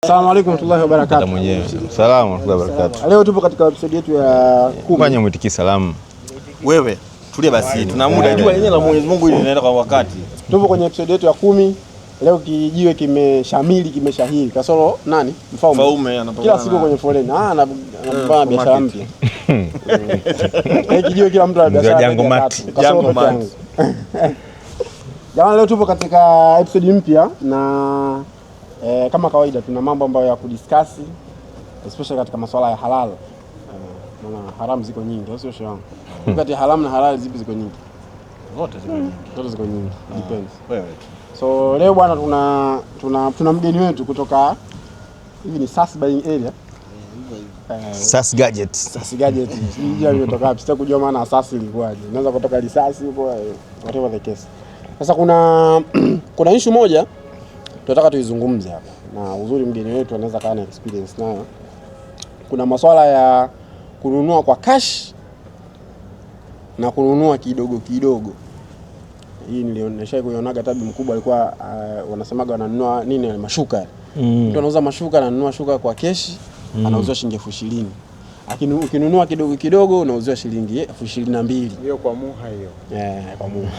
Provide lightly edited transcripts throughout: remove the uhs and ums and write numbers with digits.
Asalamu alaykum warahmatullahi wabarakatuh. Mwenyewe. Salamu warahmatullahi wabarakatuh. Leo tupo katika episode yetu ya 10. Fanya mwitiki salamu. Wewe tulia basi, tuna muda, jua yenyewe la Mwenyezi Mungu ili inaenda kwa wakati. Tupo kwenye episode yetu ya 10. Leo kijiwe kimeshamili, kimeshahiri. Kasoro nani? Mfaume anapambana. Kila siku kwenye foleni. Anapambana biashara mpya. Kijiwe kila mtu ana biashara. Jango mati. Jamani, leo tupo katika episode mpya na kama kawaida tuna mambo ambayo ya kudiscuss, especially katika masuala ya halal. Maana haram ziko nyingi, sio shamba. Kati ya haram na halal zipi ziko nyingi? Zote ziko nyingi. Zote ziko nyingi. Depends. Wewe. So leo bwana tuna mgeni wetu kutoka hivi ni Sas buying area. Sas Gadgets. Sas Gadgets. Sijui alitoka wapi, sitaki kujua maana Sas ilikuwaje. Inaweza kutoka risasi huko, whatever the case. Sasa kuna issue moja tunataka tuizungumze hapa. Na uzuri mgeni wetu anaweza kawa na experience nayo. Kuna masuala ya kununua kwa cash na kununua kidogo kidogo. Hii nilionesha kuionaga tabi mkubwa alikuwa wanasemaga wananunua nini mashuka. Mtu anauza mashuka na ananunua shuka kwa cash, anauzwa shilingi 20,000. Lakini ukinunua kidogo kidogo unauzwa shilingi 22,000. Hiyo kwa muha hiyo. Kwa muha.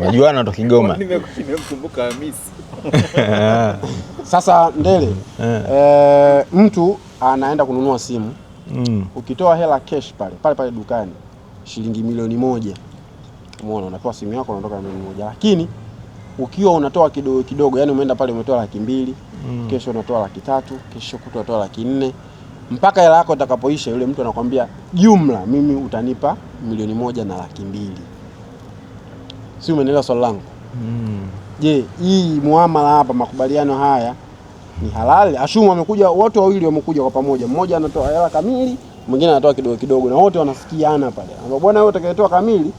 Unajua ndo Kigoma. Nimemkumbuka Hamisi. Sasa Ndele, mtu anaenda kununua simu. Ukitoa hela cash pale dukani shilingi 1,000,000. Umeona, unapewa simu yako unaondoka na 1,000,000. Lakini ukiwa unatoa kidogo kidogo, yani umeenda pale umetoa 200,000, kesho unatoa 300,000, kesho kutwa unatoa 400,000, mpaka hela yako itakapoisha, yule mtu anakuambia jumla mimi utanipa 1,000,000 na 200,000. Si umeelewa swali langu? Je, hii muamala hapa, makubaliano haya ni halali? Ashumu wamekuja wote wawili, wamekuja kwa pamoja, mmoja anatoa hela kamili, mwingine anatoa kidogo kidogo, na wote wanasikiana pale. Ambapo bwana wewe utakayetoa kamili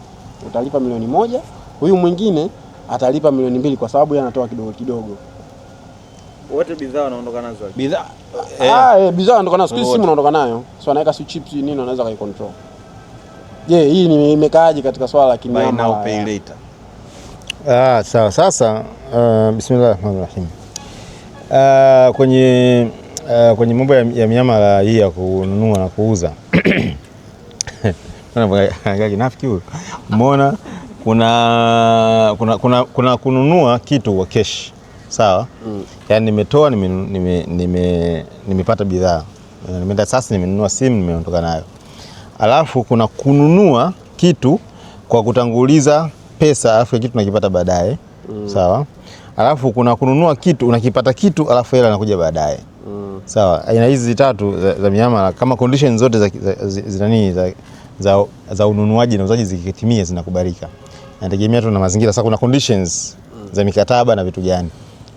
utalipa 1,000,000, huyu mwingine atalipa 2,000,000 kwa sababu yeye anatoa kidogo kidogo. Wote bidhaa wanaondoka nazo. Bidhaa bidhaa wanaondoka nazo, simu unaondoka nayo. So anaweka si chips nini, anaweza kai control. Je, hii ni imekaaje katika swala la buy now pay later? Sawa. Sasa bismillahirrahmanirrahim. Kwenye mambo ya miamala hii ya kununua na kuuza. Kuna kinafiki huyo. Umeona kuna kununua kitu kwa cash. Sawa? Yaani nimetoa nimepata bidhaa. Nimeenda sasa nimenunua simu nimeondoka nayo. Alafu kuna kununua kitu kwa kutanguliza pesa alafu kitu nakipata baadaye. Sawa? Alafu kuna kununua kitu unakipata kitu alafu hela inakuja baadaye. Sawa? Aina hizi tatu za miamala kama conditions zote za ununuaji na uuzaji zikitimia zinakubalika. Inategemea tu na mazingira. Sasa kuna conditions za mikataba na vitu gani.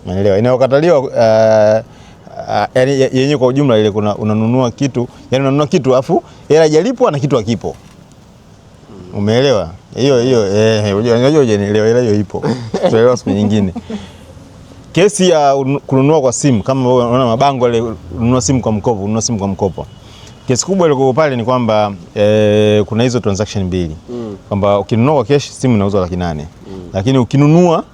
Umeelewa? Inayokataliwa yani yenyewe kwa ujumla ile kuna unanunua kitu, yani unanunua kitu afu hela haijalipwa na kitu hakipo. Umeelewa? Hiyo unajua hujanielewa, ila hiyo ipo. Tuelewa siku nyingine. Kesi ya kununua kwa simu kama unaona mabango ile ununua simu kwa mkopo. Kesi kubwa ile kwa pale ni kwamba kuna hizo transaction mbili. Kwamba ukinunua kwa cash simu inauzwa 800,000. Lakini ukinunua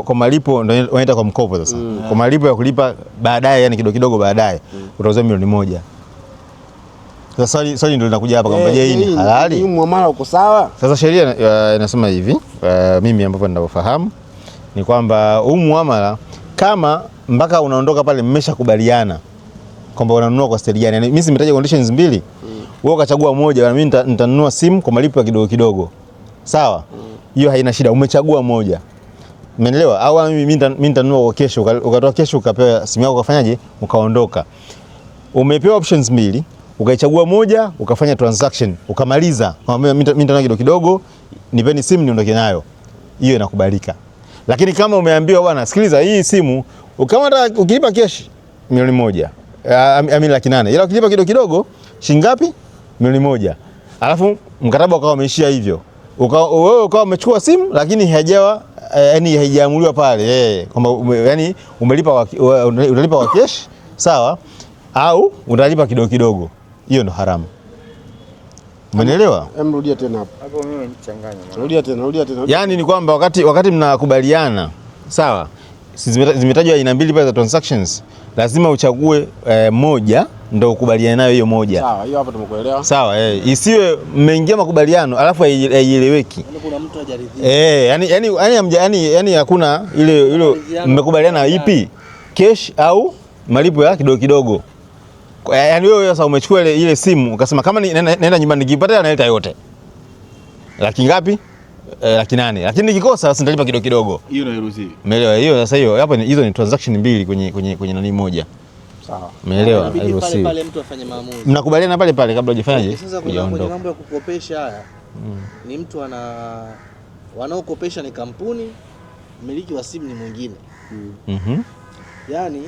kwa malipo ndio unaenda kwa mkopo sasa. Kwa malipo ya kulipa baadaye, yani kidogo kidogo baadaye, utauzwa 1,000,000. Sasa swali ndio linakuja hapa kwamba je, hii ni halali? Hii muamala uko sawa? Sasa sheria inasema hivi, mimi ambapo ninavyofahamu ni kwamba huu muamala kama mpaka unaondoka pale mmeshakubaliana kwamba unanunua kwa steli gani. Yani mimi simetaja conditions mbili. Wewe ukachagua moja, na mimi nitanunua simu kwa malipo ya kidogo kidogo. Sawa? Hiyo haina shida, umechagua moja. Umeelewa? Au mimi nitanunua kesho, ukatoa kesho ukapewa simu yako ukafanyaje? Ukaondoka. Umepewa options mbili, ukaichagua moja, ukafanya transaction, ukamaliza. Mimi nitanunua kidogo kidogo, nipeni simu niondoke nayo. Hiyo inakubalika. Lakini kama umeambiwa bwana, sikiliza hii simu, ukilipa cash 1,000,000, 800,000. Ila ukilipa kidogo kidogo, shilingi ngapi? 1,000,000. Alafu mkataba ukawa umeishia hivyo. Wewe ukawa umechukua simu lakini haijaamuliwa pale kwamba yani unalipa kwa cash, sawa? Au unalipa kidogo kidogo. Hiyo ndo haramu. Umeelewa? Rudia tena hapo. Hapo mimi nimechanganya. Rudia tena. Yaani ni kwamba wakati mnakubaliana, sawa? zimetajwa aina mbili pale za transactions, lazima uchague moja ndio ukubaliane nayo hiyo moja. Sawa, hiyo hapo tumekuelewa. Sawa, isiwe mmeingia makubaliano alafu haieleweki. Kuna mtu hajaridhia. Yani hakuna ile mmekubaliana ipi? Cash au malipo ya kidogo kidogo. Yaani wewe sasa umechukua ile simu ukasema kama naenda nyumbani nikipata naleta yote. Laki ngapi? Laki 8. Lakini nikikosa sasa nitalipa kidogo kidogo. Hiyo hairuhusiwi. Umeelewa? Hiyo sasa hiyo hapo hizo ni transaction mbili kwenye nani moja. Sawa. Umeelewa? Hairuhusiwi. Pale mtu afanye maamuzi. Mnakubaliana pale kabla hujafanyaje? Sasa kwenye mambo ya kukopesha haya. Ni mtu wanaokopesha ni kampuni, mmiliki wa simu ni mwingine. Yaani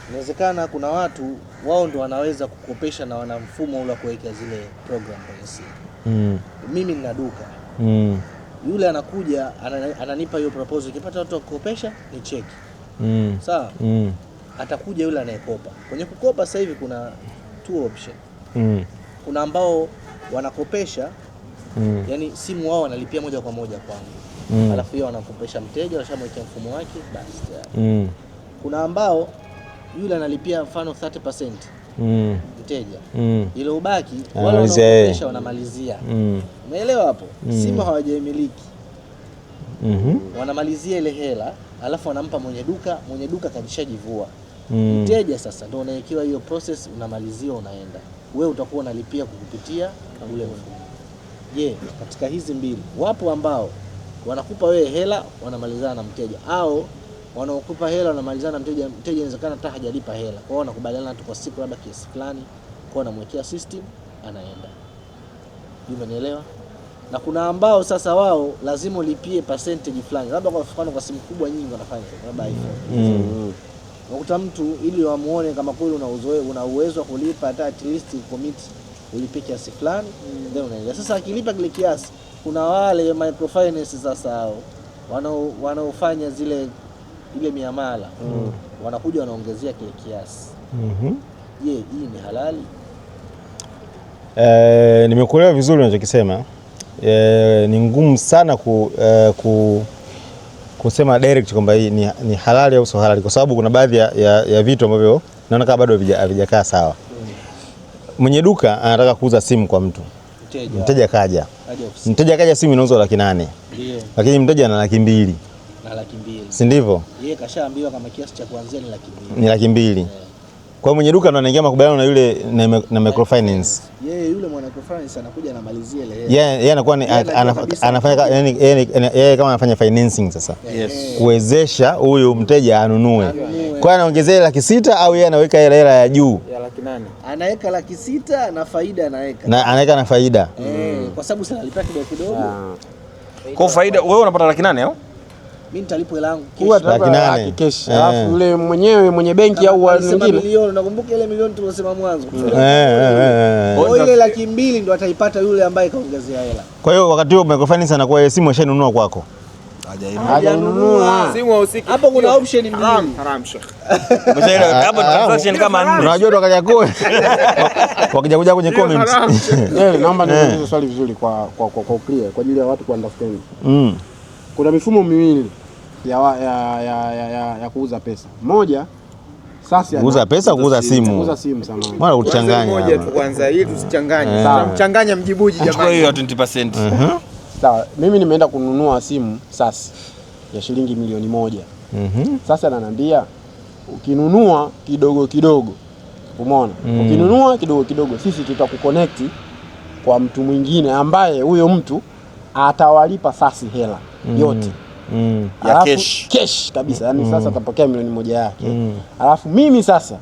inawezekana kuna watu wao ndo wanaweza kukopesha na wana mfumo ule wa kuweka zile program kwenye simu. Mimi nina duka. Yule anakuja ananipa hiyo proposal, ukipata watu wa kukopesha ni cheki. Sawa? Atakuja yule anayekopa. Kwenye kukopa sasa hivi kuna two option. Kuna ambao wanakopesha yani simu wao wanalipia moja kwa moja kwangu. Alafu hiyo wanakopesha mteja, washamwekea mfumo wake basi. Kuna ambao yule analipia mfano 30% mteja. Ile ubaki wale wanaokopesha wanamalizia. Umeelewa hapo? Simu hawajaimiliki. Wanamalizia ile hela, alafu wanampa mwenye duka kajishajivua. Mteja sasa ndio unaekiwa hiyo process, unamalizia unaenda. Wewe utakuwa unalipia kukupitia ule mfumo. Je, katika hizi mbili wapo ambao wanakupa wewe hela wanamalizana na mteja, au wanaokupa hela wanamalizana na mteja inawezekana hata hajalipa hela. Kwa hiyo wanakubaliana tu kwa siku labda kiasi fulani, kwa anamwekea system anaenda. Umenielewa? Na kuna ambao sasa wao lazima ulipie percentage fulani. Labda kwa mfano kwa simu kubwa nyingi wanafanya labda iPhone. Unakuta mtu ili wamuone kama kweli una uwezo wa kulipa hata at least commit ulipe kiasi fulani ndio unaenda. Sasa akilipa kile kiasi, kuna wale microfinance sasa hao wanaofanya ile miamala. Wanakuja wanaongezea kile kiasi. Je, hii ni halali? Nimekuelewa vizuri unachokisema. Ni ngumu sana kusema direct kwamba hii ni halali au sio halali, kwa sababu kuna baadhi ya vitu ambavyo naona kama bado havijakaa sawa. Mwenye duka anataka kuuza simu kwa mtu. Mteja kaja simu inauzwa 800,000. Lakini mteja ana 200,000. Na 200,000. Si ndivyo? Yeye kashaambiwa kama kiasi cha kuanzia ni 200,000. Ni 200,000. Kwa mwenye duka ndo anaingia makubaliano na yule na microfinance. Yule mwana microfinance anakuja anamalizia ile hela. Yeye anakuwa anafanya yeye kama anafanya financing sasa. Kuwezesha huyu mteja anunue. Kwa anaongezea 600,000 au yeye anaweka hela ya juu ya 800,000. Anaweka 600,000 na faida anaweka. Na anaweka na faida. Kwa sababu sana alipa kidogo kidogo. Kwa faida wewe unapata 800,000 au? Mimi nitalipo hela yangu kesho. Laki cash. Alafu yule mwenye benki au wengine milioni, nakumbuka ile milioni tuliyosema mwanzo. Kwa ile 200,000 ndo ataipata yule ambaye kaongezea hela. Kwa hiyo wakati huo microfinance anakuwa simu ashanunua kwako. Hajanunua. Simu husiki. Hapo kuna option mbili. Haram shekhi. Hapo transaction kama 4. Unajua wakaja wakija kwenye comments. Naomba niulize swali vizuri kwa clear kwa ajili ya watu ku understand. Kuna mifumo miwili ya kuuza pesa. Moja sasa kuuza pesa, kuuza simu. Kuuza simu samani. Mbona uchanganya? Moja tu kwanza hii tusichanganye. Tunamchanganya mjibuji jamani. Chukua hiyo 20%. Sawa, mimi nimeenda kununua simu sasa ya shilingi milioni 1. Sasa ananiambia ukinunua kidogo kidogo. Umeona? Ukinunua kidogo kidogo sisi tutakuconnect kwa mtu mwingine ambaye huyo mtu atawalipa sasa hela yote. Ya cash kabisa. Yaani sasa atapokea milioni 1 yake. Alafu mimi sasa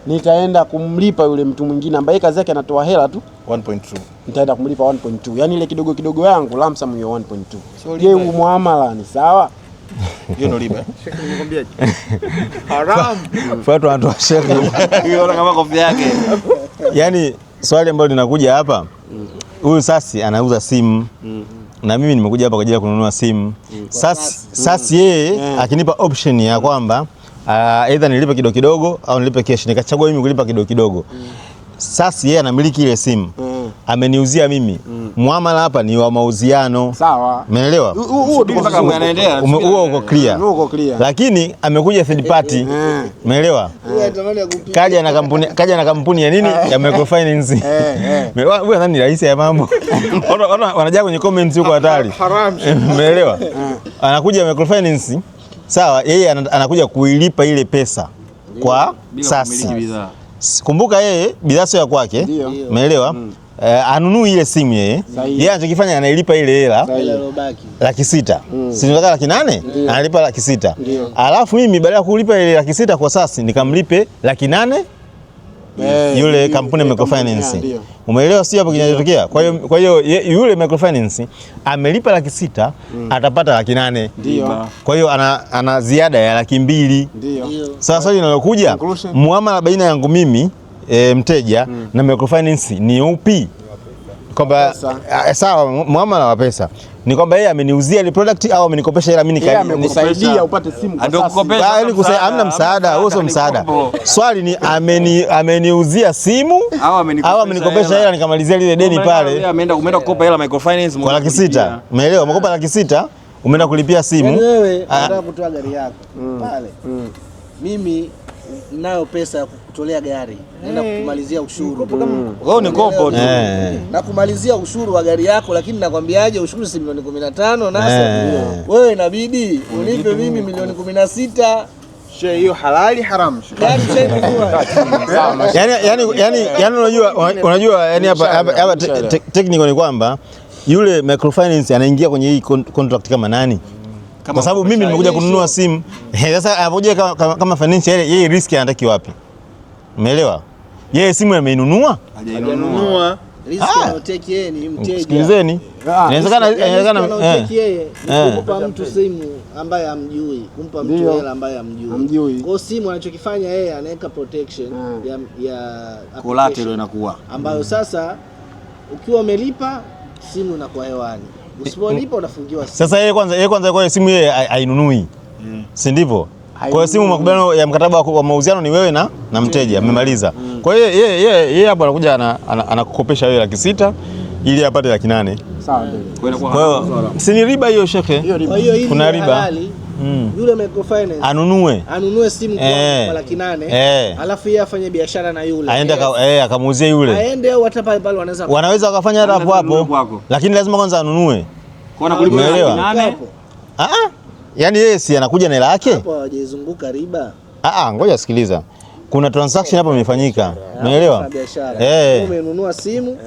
nitaenda kumlipa yule mtu mwingine ambaye kazi yake anatoa hela tu 1.2. Nitaenda kumlipa 1.2. Yaani ile kidogo kidogo yangu lamsam hiyo 1.2. Je, huu muamala ni sawa? Hiyo ndio riba. Shekhi nimekwambiaje? Haram. Watu wanatoa shekhi. Hiyo kama kofia yake. Yaani swali ambalo linakuja hapa, huyu sasi anauza simu. Na mimi nimekuja hapa kwa ajili ya kununua simu. Sasa yeye akinipa option ya kwamba either nilipe kidogo kidogo au nilipe cash, nikachagua mimi kulipa kidogo kidogo. Sasa yeye anamiliki ile simu. ameniuzia mimi. Muamala hapa ni wa mauziano. Sawa. Umeelewa? Huo uko clear. Lakini amekuja third party. Umeelewa? Kaja na kampuni ya nini? Ya microfinance. Wewe nadhani rahisi ya mambo. Wanajaa kwenye comments huko hatari. Umeelewa? Anakuja microfinance. Sawa, yeye anakuja kuilipa ile pesa kwa sasa. Kumbuka yeye bidhaa sio ya kwake. Umeelewa? Anunui ile simu yeye. Yeye anachokifanya anailipa ile hela Laki6. Si nataka Laki8, analipa Laki6. Alafu mimi baada ya kulipa ile Laki6 kwa sasa nikamlipe Laki8 yule kampuni ya microfinance. Umeelewa sio hapo kinachotokea? Kwa hiyo yule microfinance amelipa Laki6, atapata Laki8. Kwa hiyo ana ziada ya Laki2. Sasa swali linalokuja, muamala baina yangu mimi mteja na microfinance ni upi? Kwamba sawa, muamala wa pesa ni kwamba yeye ameniuzia ile product au amenikopesha hela mimi nikusaidia upate simu kwa sasa. Hamna msaada, huo sio msaada. Swali ni ameniuzia simu au amenikopesha hela nikamalizia lile deni pale. Umeenda kukopa hela microfinance kwa Laki6. Umeelewa? Umekopa Laki6, umeenda kulipia simu. Yaani wewe unataka kutoa gari yako pale. Mimi nayo pesa ya kukutolea gari, naenda kumalizia ushuru. Wewe ni kopo tu. Na kumalizia ushuru wa gari yako, lakini nakwambiaje ushuru si milioni 15 nasa. Wewe inabidi unipe mimi milioni 16. Shehe, hiyo halali haramu? Yani unajua yani hapa technical ni kwamba yule microfinance anaingia kwenye hii contract kama nani? Kwa sababu mimi nimekuja kununua simu. Sasa anapoje kama finance yeye risk anataki wapi? Umeelewa? Yeye simu ameinunua? Hajanunua. Risk anataki yeye ni mteja. Sikilizeni. Inawezekana kumpa mtu simu ambaye hamjui, kumpa mtu hela ambaye hamjui. Kwa simu anachokifanya yeye anaweka protection ya collateral inakuwa. Ambayo sasa ukiwa umelipa simu inakuwa hewani. Usipolipa unafungiwa simu. Sasa yeye kwanza kwa simu yeye ainunui. Si ndivyo? Kwa hiyo simu makubaliano ya mkataba wa mauziano ni wewe na mteja, mmemaliza. Kwa hiyo yeye hapo anakuja anakukopesha wewe Laki6 ili apate Laki8. Sawa. Kwa hiyo si ni riba hiyo shekhe? Kuna riba. Yule microfinance anunue simu kwa Laki8, alafu yeye afanye biashara na yule. Aende akamuuzie yule. Aende au hata pale wanaweza wakafanya hata hapo. Lakini lazima kwanza anunue. Kwa kulipa Laki8. Yaani yeye si anakuja na hela yake? Hapo hawajazunguka riba. Ngoja sikiliza. Kuna transaction hapa imefanyika. Umeelewa? Umenunua simu.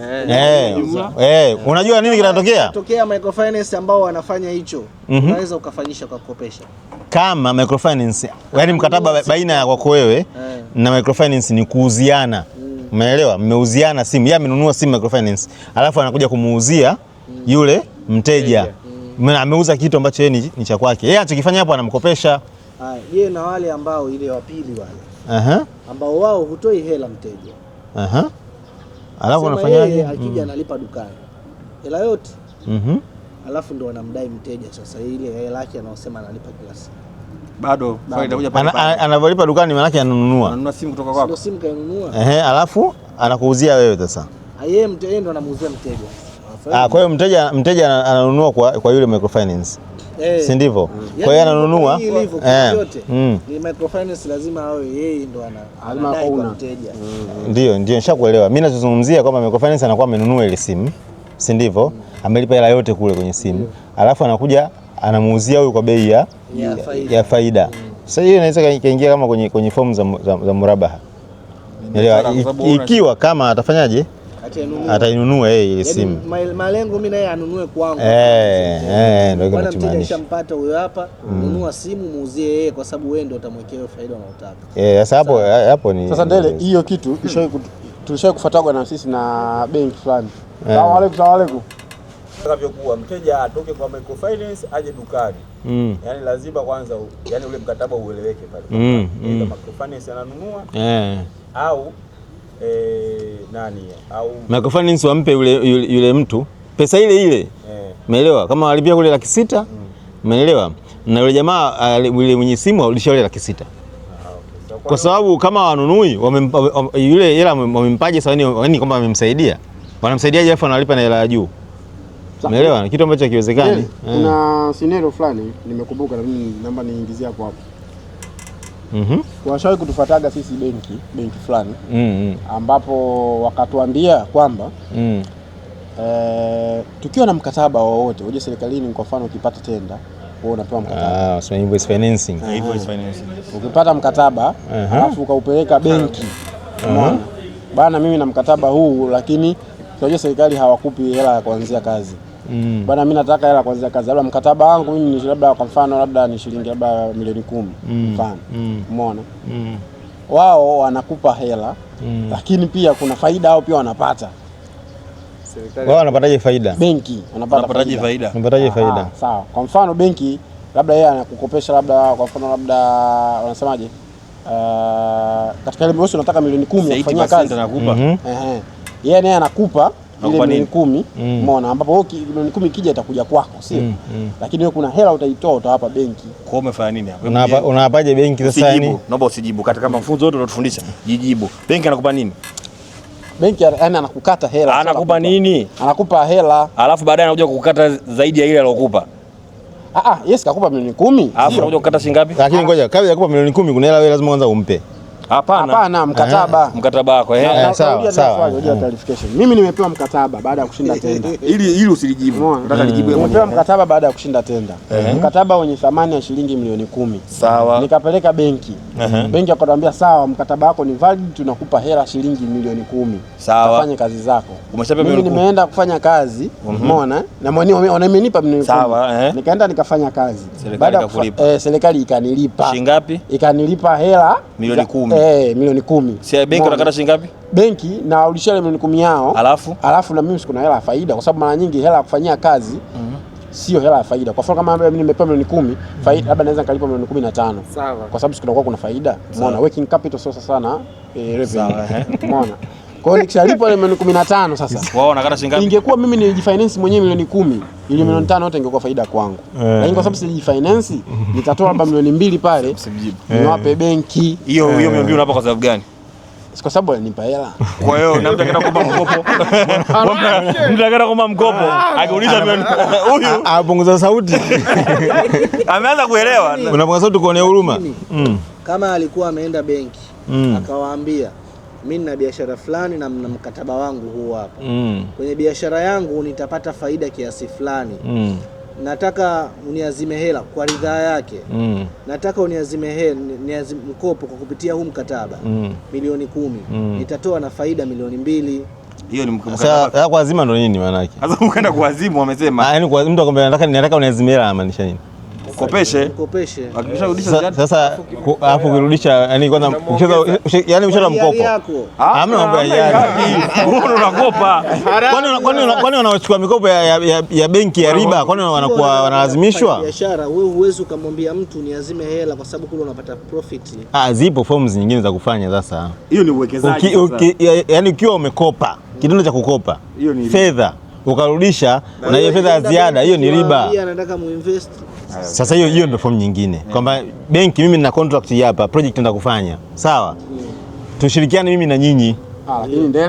Unajua nini kinatokea? Tokea microfinance ambao wanafanya hicho. Unaweza ukafanyisha kwa kukopesha. Kama microfinance, yaani mkataba baina ya kwako wewe na microfinance ni kuuziana. Umeelewa? Mmeuziana simu. Yeye amenunua simu microfinance. Alafu anakuja kumuuzia yule mteja. Ameuza kitu ambacho yeye ni cha kwake. Yeye anachokifanya hapo anamkopesha. Je, na wale ambao ile wa pili wale. Ambao wao hutoi hela mteja. Alafu anafanyaje? Akija analipa dukani hela yote. Alafu ndo wanamdai mteja sasa ile hela yake anaosema analipa kila siku. Bado faida kuja pale. Anavyolipa dukani maana yake ananunua simu kutoka kwako. Ndio simu kainunua. Alafu anakuuzia wewe sasa. Yeye mteja ndo anamuuzia mteja. Kwa hiyo mteja ananunua kwa yule microfinance. Si ndivyo? Kwa hiyo ananunua yote. Ni microfinance lazima awe yeye ndo anadai kwa mteja. Ndio nishakuelewa. Mimi nazungumzia kwamba microfinance anakuwa amenunua ile simu. Si ndivyo? Amelipa hela yote kule kwenye simu. Alafu anakuja anamuuzia huyu kwa bei ya faida. Sasa hiyo inaweza kaingia kama kwenye fomu za murabaha. Elewa, ikiwa kama atafanyaje? Atainunua yeye ile simu. Malengo mimi naye anunue kwangu. Ndio kile mteja shampata huyo hapa, nunua simu muuzie yeye kwa sababu wewe ndio utamwekea faida unayotaka. Sasa hapo ni sasa Ndele, hiyo kitu tulishawahi kufuatwa na sisi na benki fulani. Salamu alaykum. Takavyokuwa mteja atoke kwa microfinance aje dukani. Yaani lazima kwanza yani ule mkataba ueleweke pale. Kama microfinance ananunua au au microfinance wampe yule mtu pesa ile. Umeelewa? Kama walipia kule Laki6, umeelewa? Na yule jamaa yule mwenye simu alisha yule Laki6. Kwa sababu kama wanunui yule hela wamempaje sawa, ni kwamba wamemsaidia. Wanamsaidiaje afu analipa na hela ya juu? Umeelewa? Kitu ambacho hakiwezekani. Kuna scenario fulani nimekumbuka na mimi namba niingizie hapo. Washawahi kutufuataga sisi benki fulani ambapo wakatuambia kwamba tukiwa na mkataba wowote uje serikalini, kwa mfano ukipata tenda wewe unapewa mkataba. So invoice financing. Ukipata mkataba alafu ukaupeleka benki. Umeona? Bana mimi na mkataba huu, lakini unajua serikali hawakupi hela ya kuanzia kazi. Bana mimi nataka hela kuanzia kazi. Labda mkataba wangu mimi ni labda kwa mfano labda ni shilingi labda milioni 10 mfano. Umeona? Wao wanakupa hela lakini pia kuna faida au pia wanapata. Wao wanapataje faida? Benki wanapataje faida? Wanapataje faida? Sawa. Kwa mfano benki labda yeye anakukopesha labda kwa mfano labda wanasemaje? Katika ile bosi unataka milioni 10 kufanyia kazi anakupa. Yeye naye anakupa ile milioni 10. Umeona? Ambapo wewe milioni 10 ikija itakuja kwako, sio? Lakini wewe kuna hela utaitoa utawapa benki. Kwa hiyo umefanya nini hapo? Unawapaje benki sasa yani? Naomba usijibu. Katika mafunzo yote unatufundisha, jijibu. Benki anakupa nini? Benki yani anakukata hela. Anakupa nini? Anakupa hela. Alafu baadaye anakuja kukukata zaidi ya ile aliyokupa. Yes, kakupa milioni 10. Alafu anakuja kukata shilingi ngapi? Lakini ngoja, kabla ya kukupa milioni 10 kuna hela wewe lazima kwanza umpe. Hapana, mkataba. Mkataba wako sawa. Ngoja clarification. Mimi nimepewa mkataba baada ya kushinda tenda. Ili usilijibu. Nataka nijibu. Nimepewa mkataba baada ya kushinda tenda. Mkataba wenye thamani ya shilingi milioni 10. Sawa. Nikapeleka benki. Benki akaniambia sawa, mkataba wako ni valid, tunakupa hela shilingi milioni 10. Sawa. Kafanye kazi zako. Umeshapewa milioni 10. Mimi nimeenda kufanya kazi, umeona? Na wamenipa milioni 10. Sawa, Nikaenda nikafanya kazi. Baada ya serikali ikanilipa. Shilingi ngapi? Ikanilipa hela milioni 10. Milioni 10. Si benki unakata shilingi ngapi? Benki na ulishia milioni 10 yao. Alafu na mimi sikuna hela ya faida, kwa sababu mara nyingi hela ya kufanyia kazi sio hela ya faida. Kwa mfano kama mimi nimepewa milioni 10, faida labda naweza nikalipa milioni 15. Sawa. Kwa sababu sikuna kuna faida. Umeona? Working capital sio sana revenue. Umeona? Kwa hiyo nikishalipa ile milioni 15 sasa. Wao wanakata shilingi ngapi? Ingekuwa mimi nilijifinance mwenyewe milioni 10, ile milioni 5 yote ingekuwa faida kwangu. Lakini kwa sababu sijifinance, nitatoa labda milioni 2 pale. Niwape benki. Hiyo milioni 2 unapa kwa sababu gani? Kwa sababu alinipa hela. Kwa hiyo na mtu akaenda kuomba mkopo. Mtu akaenda kuomba mkopo, akiuliza huyu apunguza sauti. Ameanza kuelewa. Unapunguza sauti kuonea huruma. Kama alikuwa ameenda benki, akawaambia mimi nina biashara fulani na mkataba wangu huu hapa. Kwenye biashara yangu nitapata faida kiasi fulani. Nataka uniazime hela kwa ridhaa yake. Nataka uniazime hela, mkopo kwa kupitia huu mkataba milioni 10. Nitatoa na faida milioni 2. Hiyo ni mkataba. Sasa kuazima ndo nini maana yake? Sasa ukaenda kuazimu wamesema. Yaani kwa mtu akwambia nataka uniazime hela maanisha nini? Kopeshe. Akisharudisha sasa hapo ukirudisha yani kwanza yani umeshatoa mkopo. Hamna mambo ya hiari. Wewe unakopa. Kwani wanachukua mikopo ya benki ya riba? Kwani wanakuwa wanalazimishwa? Biashara wewe huwezi kumwambia mtu niazime hela kwa sababu kule unapata profit. Zipo forms nyingine za kufanya sasa. Hiyo ni uwekezaji. Yaani ukiwa umekopa, kitendo cha kukopa fedha ukarudisha na hiyo fedha ya ziada, hiyo ni riba. Pia anataka muinvest. Sasa hiyo ndio form nyingine kwamba benki, mimi nina contract hapa, project nataka kufanya, sawa, tushirikiane mimi na nyinyi.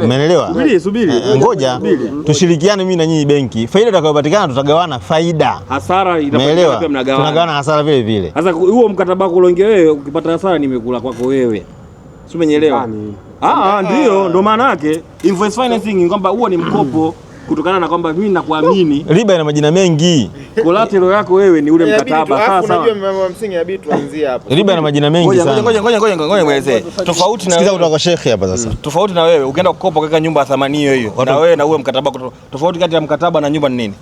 Umeelewa? Subiri. Ngoja tushirikiane mimi na nyinyi benki, faida itakayopatikana tutagawana faida, hasara inapatikana pia mnagawana, tunagawana hasara vile vile. Sasa huo mkataba wako uliongea wewe, ukipata hasara nimekula kwako wewe, si umeelewa? Ndio maana yake invoice financing ni kwamba huo ni mkopo kutokana na kwamba mimi nakuamini. Riba ina majina mengi. Collateral yako wewe ni ule mkataba. Sasa unajua mambo msingi inabidi tuanzie hapo. Riba ina majina mengi sana. Ngoja muelezee. Tofauti na sikiza kutoka kwa shekhi hapa sasa. Tofauti na wewe ukienda kukopa kaka nyumba ya thamani hiyo. Na wewe na uwe mkataba, tofauti kati ya mkataba na nyumba ni nini?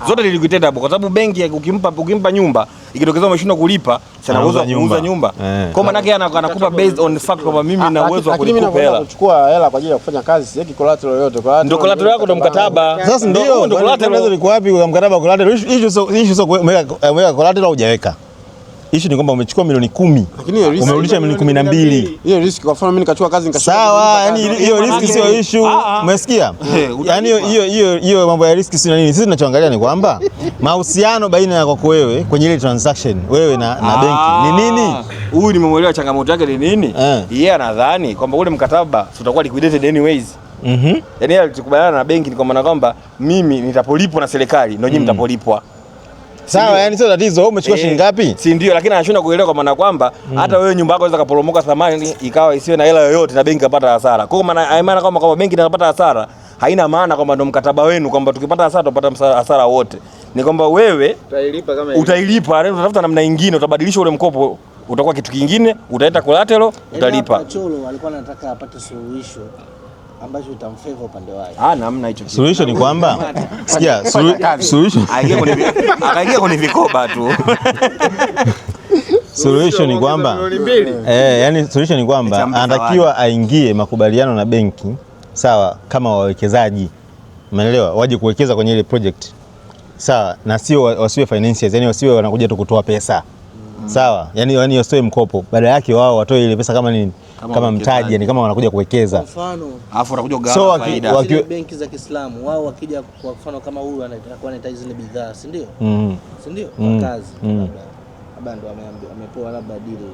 Zote lilikutenda hapo kwa sababu benki ukimpa nyumba ikitokeza umeshindwa kulipa, sana uuza nyumba. Kwa maana yake anakupa based on fact kwamba mimi nina uwezo wa kulipa hela. Kuchukua hela kwa ajili ya kufanya kazi, siweki collateral yote. Ndio collateral yako ndo mkataba. Sasa ndio collateral liko wapi kwa mkataba? Collateral issue sio umeweka collateral hujaweka. Issue ni kwamba umechukua milioni 10. Umerudisha milioni 12. Hiyo risk kwa mfano mimi nikachukua kazi nikachukua. Sawa, yani hiyo risk sio issue. Umesikia? Yani hiyo mambo ya risk sio nini. Sisi tunachoangalia ni kwamba mahusiano baina ya kwako wewe kwenye ile transaction wewe na benki ni nini? Huyu nimemuelewa changamoto yake ni nini? Yeye anadhani kwamba ule mkataba utakuwa liquidated anyways. Yaani yeye alikubaliana na benki ni kwa maana kwamba mimi nitapolipwa na serikali ndio nyinyi mtapolipwa. Sawa, yani sio tatizo, wewe umechukua shilingi ngapi? Si ndio, lakini anashindwa kuelewa kwa maana kwamba hata wewe nyumba yako inaweza kuporomoka thamani ikawa isiwe na hela yoyote na benki ikapata hasara. Kwa hiyo maana kama benki inapata hasara haina maana kwamba ndio mkataba wenu kwamba tukipata hasara tupata hasara wote. Ni kwamba wewe utailipa, utafuta namna nyingine, utabadilisha ule mkopo utakuwa kitu kingine, utaleta collateral, utalipa. Cholo alikuwa anataka apate suluhisho ambacho itamfavor upande wake. Namna hicho. Suluhisho ni kwamba sikia, suluhisho akaingia kwenye vikoba tu. Suluhisho ni kwamba yani suluhisho ni kwamba anatakiwa aingie makubaliano na benki, sawa, kama wawekezaji, umeelewa, waje kuwekeza kwenye ile project, sawa, na sio wasiwe financiers, yani wasiwe wanakuja tu kutoa pesa, sawa, yani wasiwe mkopo, badala yake wao watoe ile pesa kama nini, kama mtaji, yani kama wanakuja kuwekeza. Kwa mfano alafu wanakuja kugawa faida. Benki za Kiislamu wao wakija, kwa mfano kama huyu anahitaji zile bidhaa, si ndio? Si ndio? Kwa kazi labda ndo amepoa labda deal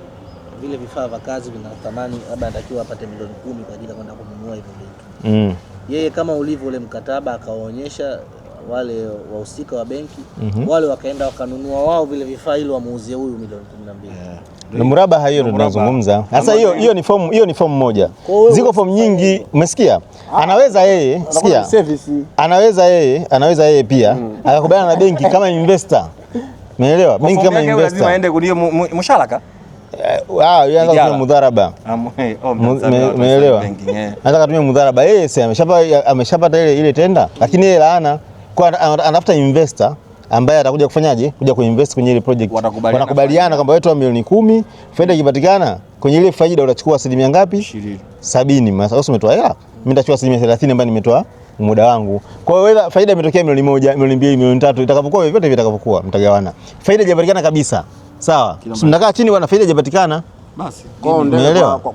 vile vifaa vya kazi vina thamani, labda anatakiwa apate milioni 10 kwa ajili ya kwenda kununua hivyo vitu. Yeye kama ulivyo ule mkataba akawaonyesha wale wahusika wa benki, wale wakaenda wakanunua wao vile vifaa ili wamuuzie huyu milioni 12. Na murabaha hiyo ndo tunazungumza. Sasa hiyo ni fomu moja. Ziko fomu nyingi, umesikia? Anaweza yeye, sikia. Anaweza yeye pia akakubaliana na benki kama investor. Umeelewa? Benki kama investor. Lazima aende kulia musharaka. Yeye anatumia mudharaba. Umeelewa? Anataka kutumia mudharaba. Yeye ameshapata ile tenda, lakini yeye laana kwa anafuta investor ambaye atakuja kufanyaje? Kuja kuinvest kwenye ile project. Wanakubaliana kwamba wewe toa milioni 10, faida ikipatikana kwenye ile faida utachukua asilimia ngapi? 70. Sasa umetoa hela, mimi nitachukua asilimia 30 ambayo nimetoa muda wangu. Kwa hiyo wewe faida imetokea milioni 1, milioni 2, milioni 3, itakapokuwa vyote vitakavyokuwa mtagawana. Faida haijapatikana kabisa. Sawa. Mnakaa chini bwana, faida haijapatikana. Basi.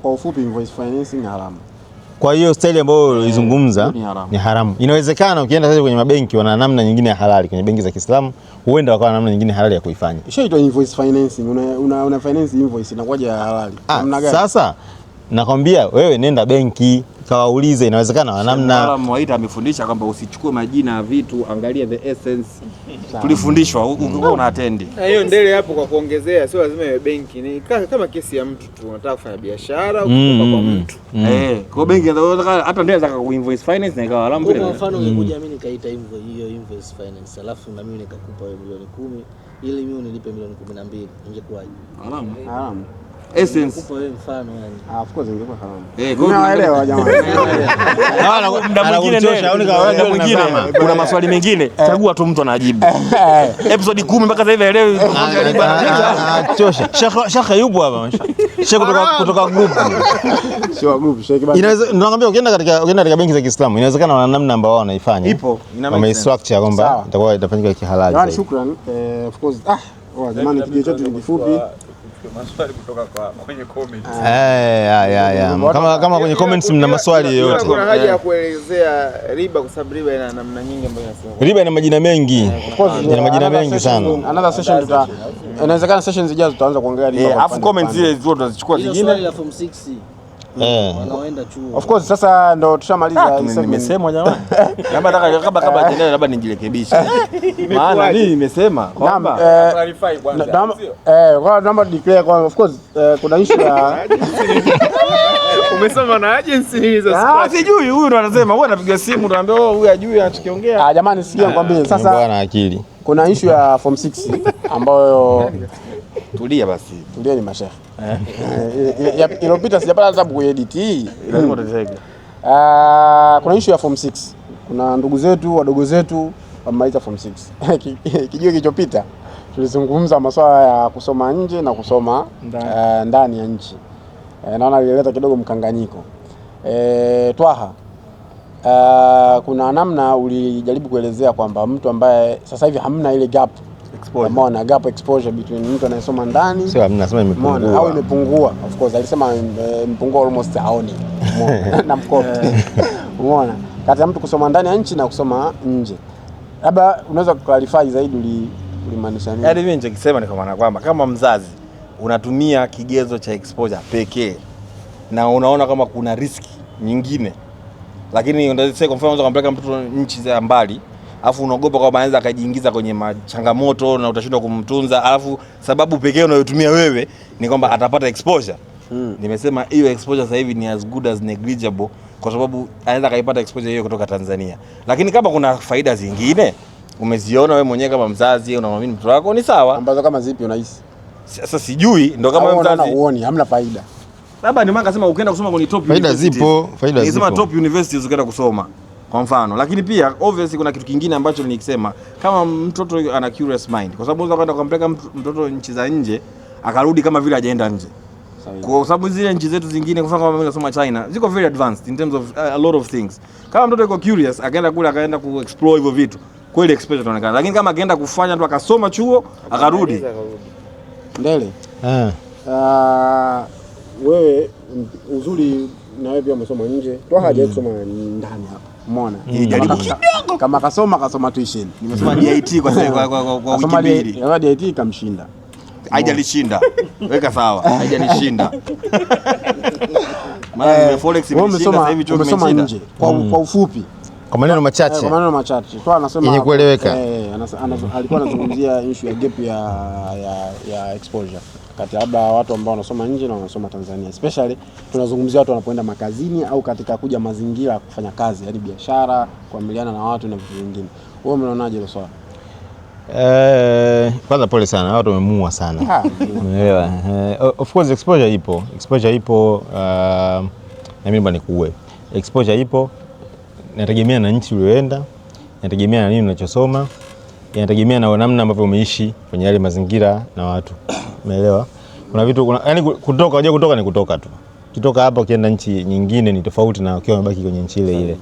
Kwa ufupi invoice financing ni haramu. Kwa hiyo staili ambayo izungumza ni haramu. Inawezekana ukienda sasa kwenye mabenki wana namna nyingine ya halali, kwenye benki za Kiislamu huenda wakawa na namna nyingine halali ya kuifanya. Ishaitwa invoice financing, una finance invoice inakuwaje ya halali? Namna gani? Sasa nakwambia wewe nenda benki kawaulize, inawezekana wana namna. Mtaalamu wa IT amefundisha kwamba usichukue majina ya vitu, angalia the essence. Tulifundishwa huko una attend. Na hiyo ndele hapo kwa kuongezea, sio lazima iwe benki, ni kama kesi ya mtu tu, unataka kufanya biashara kutoka kwa mtu. Kwa benki hata ndio anataka kuinvoice finance na ikawa haramu. Kwa mfano ungekuja mimi nikaita invoice finance, alafu na mimi nikakupa wewe milioni 10 ili mimi nilipe milioni 12, ingekuwaje? Haramu. Essence. Kupa wewe mfano yani. Of course ingekuwa haramu. Unaelewa jamani. Muda mwingine kuna maswali mengine, chagua tu mtu anajibu. Episode 10 mpaka sasa hivi elewi. Chosha. Shaka yupo hapa. Shaka kutoka group. Sio group, Sheikh basi. Nakwambia ukienda katika benki za Kiislamu inawezekana wana namna ambao wanaifanya. Ipo. Ina structure kwamba itakuwa itafanyika kihalali. Jamani shukrani. Of course jamani kijio chetu ni kifupi. Maswali kutoka kwenye comments. Kama kwenye comments mna maswali yoyote. Kuna haja ya kuelezea riba kwa sababu riba ina namna nyingi ambayo inasema. Riba ina majina mengi. Ina majina mengi sana. Another session inawezekana sessions zijazo tutaanza kuongelea riba. Alafu comments zile zote tutazichukua zingine. Swali la form 6. Wanaoenda chuo. Of course sasa ndo tushamaliza. Nimesema jamani. Labda jendele labda nijirekebishe. Maana mimi nimesema kwamba Clarify kwanza. Kwa naomba declare kwa of course kuna issue ya umesoma na agency hizo. Sijui huyu ndo anasema, huyu anapiga simu ndo anambia huyu ajui anachokiongea. Jamani sikia nikwambie sasa. Bwana akili. Kuna issue ya form 6 ambayo Tulia basi. Tulia ni mashehe. Iliyopita sijapata hata kuedit hii. Lazima tuteke. Kuna issue ya form 6. Kuna ndugu zetu, wadogo zetu wamaliza form 6. Kijio kilichopita tulizungumza masuala ya kusoma nje na kusoma ndani ya nchi. Naona ilileta kidogo mkanganyiko. Twaha. Kuna namna ulijaribu kuelezea kwamba mtu ambaye sasa hivi hamna ile gap exposure, gap exposure between mtu anayesoma ndani sio mnasema imepungua au imepungua. Of course alisema imepungua almost haoni na mkopo. Umeona kati ya mtu kusoma ndani ya nchi na kusoma nje, labda unaweza kuclarify zaidi ulimaanisha nini? Yaani mimi ninachokisema ni kwa maana kwamba kama mzazi unatumia kigezo cha exposure pekee na unaona kama kuna riski nyingine, lakini ndio kwa mfano unaweza kumpeleka mtoto nchi za mbali alafu unaogopa kwamba anaweza akajiingiza kwenye changamoto na utashindwa kumtunza, alafu sababu pekee unayotumia wewe ni kwamba atapata exposure. Nimesema hiyo exposure sasa hivi ni as good as negligible, kwa sababu anaweza kaipata exposure hiyo kutoka Tanzania. Lakini kama kuna faida zingine umeziona wewe mwenyewe kama mzazi unamwamini mtoto wako, ni sawa. Ambazo kama zipi unahisi? Sasa sijui, ndo kama wewe mzazi uone hamna faida. Labda ndio maana akasema ukienda kusoma kwenye top faida zipo, faida zipo. Nisema top universities ukienda kusoma kwa mfano, lakini pia obviously kuna kitu kingine ambacho nilikisema, kama mtoto ana curious mind, kwa sababu unaweza kwenda kumpeleka mtoto nchi za nje akarudi kama vile hajaenda nje. Kwa sababu zile nchi zetu zingine, kwa mfano kama mimi nasoma China, ziko very advanced in terms of a lot of things. Kama mtoto yuko curious akaenda kule akaenda kuexplore hivyo vitu, kweli exposure itaonekana. Lakini kama akaenda kufanya tu akasoma chuo akarudi Ndele. Wewe uzuri na wewe pia umesoma nje. Toa haja kusoma ndani hapa. Umeona? Jaribu kidogo. Kama kasoma tuition. Nimesoma DIT kwa wiki mbili. Kwa DIT kamshinda. Haijalishinda. Weka sawa. Haijalishinda. Maana forex imeshinda sasa hivi chuo kimeshinda. Umesoma nje. Kwa ufupi. Kwa maneno machache. Kwa maneno machache. Toa anasema yenye kueleweka. Alikuwa anazungumzia issue ya gap ya exposure kati labda watu ambao wanasoma nje na wanasoma Tanzania. Especially tunazungumzia watu wanapoenda makazini au katika kuja mazingira kufanya kazi, yani biashara, kuamiliana na watu na vitu vingine. Wewe umeonaje hilo swala? Kwanza pole sana, watu wamemuua sana. Umeelewa? Of course exposure ipo, na mimi bwana nikuue. Exposure ipo, inategemea na nchi ulioenda, inategemea na nini unachosoma, inategemea na namna ambavyo umeishi kwenye yale mazingira na watu. Umeelewa? Kuna vitu yani kutoka ni kutoka tu. Kitoka hapa ukienda nchi nyingine ni tofauti na ukiwa umebaki kwenye nchi ile ile.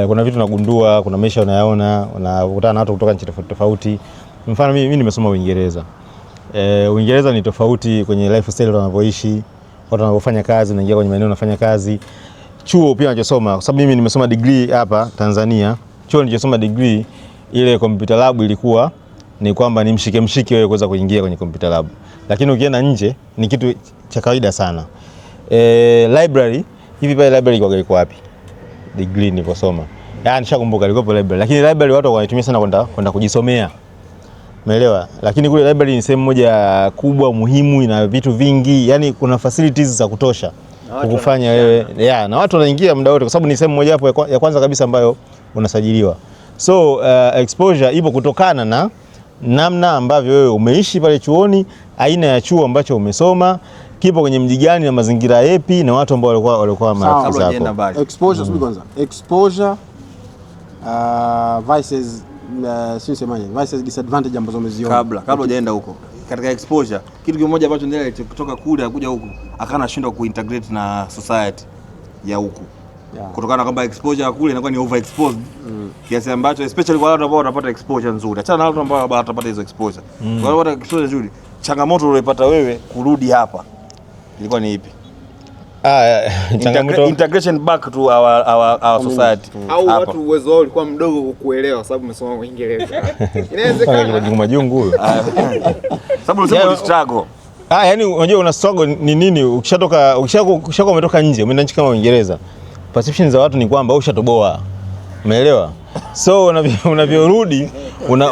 Kuna vitu unagundua, kuna maisha unayaona, unakutana na watu kutoka nchi tofauti tofauti. Mfano mimi nimesoma Uingereza. Uingereza ni tofauti kwenye lifestyle wanavyoishi, watu wanavyofanya kazi, unaingia kwenye maeneo unafanya kazi. Chuo pia ninachosoma, kwa sababu mimi nimesoma degree hapa Tanzania. Chuo nilichosoma degree ile computer lab ilikuwa ni kwamba ni mshike wewe kuweza kuingia kwenye computer lab. Lakini ukienda nje ni kitu cha kawaida sana. Library, hivi pale library iko wapi? Degree niliposoma. Yaani nishakumbuka ilikuwa library. Lakini library watu wanaitumia sana kwenda kujisomea. Umeelewa? Lakini kule library ni sehemu moja kubwa muhimu, ina vitu vingi, yani kuna facilities za kutosha kukufanya wewe na watu wanaingia muda wote, kwa sababu ni sehemu moja hapo ya kwanza kabisa ambayo unasajiliwa. So exposure ipo kutokana na namna ambavyo wewe umeishi pale chuoni, aina ya chuo ambacho umesoma, kipo kwenye mji gani na mazingira yapi na watu ambao walikuwa marafiki zako. Exposure kwanza. Exposure versus versus disadvantage ambazo umeziona. Kabla hujaenda huko. Katika exposure, kitu kimoja ambacho ndio kutoka kule akuja huku akana shindwa kuintegrate na society ya huku. Kutokana na kwamba exposure kule inakuwa ni overexposed. Kiasi ambacho especially kwa watu ambao wanapata exposure nzuri. Achana na watu ambao watapata hizo exposure. Kwa hiyo watu exposure nzuri, changamoto uliyopata wewe kurudi hapa ilikuwa ni ipi? Integration back to our society. Au watu uwezo wao ulikuwa mdogo kukuelewa sababu umesoma Uingereza. Inawezekana. Majungu huyo. Sababu unasema struggle. Yani unajua una struggle ni nini? Ukishatoka umetoka nje, umeenda nchi kama Uingereza. Perception za watu ni kwamba ushatoboa. Umeelewa? So unavyorudi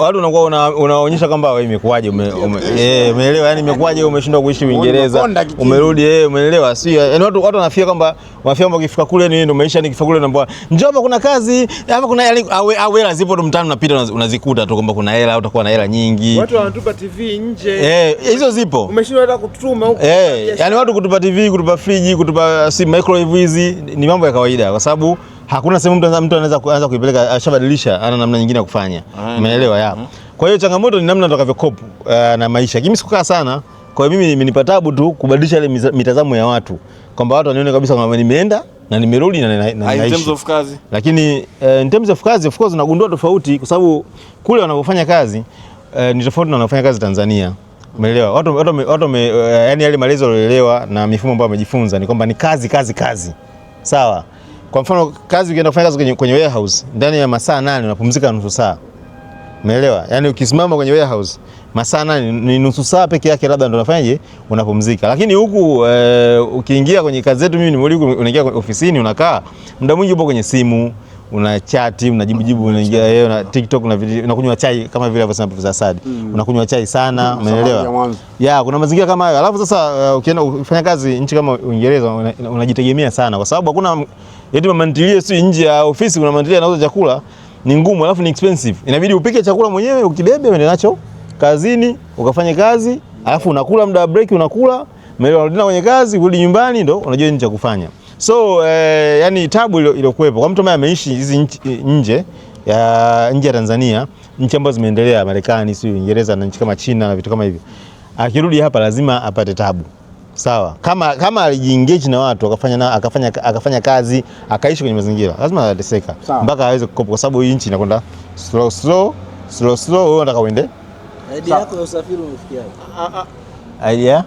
watu unakuwa unaonyesha kwamba wewe imekuaje, umeelewa? Yani imekuaje umeshindwa kuishi Uingereza, umerudi umeelewa? Si yani watu wanafia kwamba ukifika kule ni ndio maisha, nikifika kule naomba njoo hapa kuna kazi, hapa kuna hela zipo tu mtaani unapita unazikuta tu kwamba kuna hela, utakuwa na hela nyingi. Watu wanatupa TV nje. Hizo zipo. Umeshindwa hata kutuma huko. Yani watu kutupa TV, kutupa friji, kutupa microwave, hizi ni mambo ya kawaida kwa sababu hakuna sehemu mtu anaweza kuanza kuipeleka, ashabadilisha ana namna nyingine ya kufanya. Umeelewa? Kwa hiyo changamoto ni namna utakavyocope na maisha. Mimi sikukaa sana, kwa hiyo mimi nimenipa tabu tu kubadilisha ile mitazamo ya watu, kwamba watu wanione kabisa kwamba nimeenda na nimerudi na naishi. In terms of kazi. Lakini in terms of kazi of course unagundua tofauti, kwa sababu kule wanapofanya kazi ni tofauti na wanafanya kazi Tanzania. Umeelewa? Watu yani yale malezi walioelewa na mifumo ambayo wamejifunza ni kwamba ni kazi. Sawa? Kwa mfano kazi ukienda kufanya kazi kwenye warehouse ndani ya masaa 8 unapumzika nusu saa. Umeelewa? Yaani ukisimama kwenye warehouse masaa ni nusu saa peke yake labda ndo unafanyaje unapumzika. Lakini huku ukiingia kwenye kazi zetu, mimi nimeuli unaingia ofisini unakaa muda mwingi upo kwenye simu, una chat, unajibu, unaingia na TikTok na video, unakunywa chai kama vile alivyosema Profesa Saad. Unakunywa chai sana, umeelewa? Kuna mazingira kama hayo. Alafu sasa ukienda kufanya kazi nchi kama Uingereza unajitegemea sana kwa sababu hakuna eti mamantilie si nje ya ofisi, kuna mamantilie anauza chakula ni ngumu, alafu ni expensive. Inabidi upike chakula mwenyewe, ukibebe uende nacho kazini, ukafanye kazi, alafu unakula muda wa break unakula, unarudi kwenye kazi, kurudi nyumbani ndo unajua nini cha kufanya. So yani tabu iliyokuwepo kwa mtu ambaye ameishi hizi nje ya Tanzania, nchi ambazo zimeendelea, Marekani, si Uingereza na nchi kama China na vitu kama hivyo. Akirudi hapa lazima apate tabu. Sawa. Kama alijiengage na watu akafanya kazi, akaishi kwenye mazingira, lazima atateseka mpaka aweze kukopa kwa sababu hii nchi inakwenda slow, wewe unataka uende. Idea yako ya usafiri umefikiaje? Idea?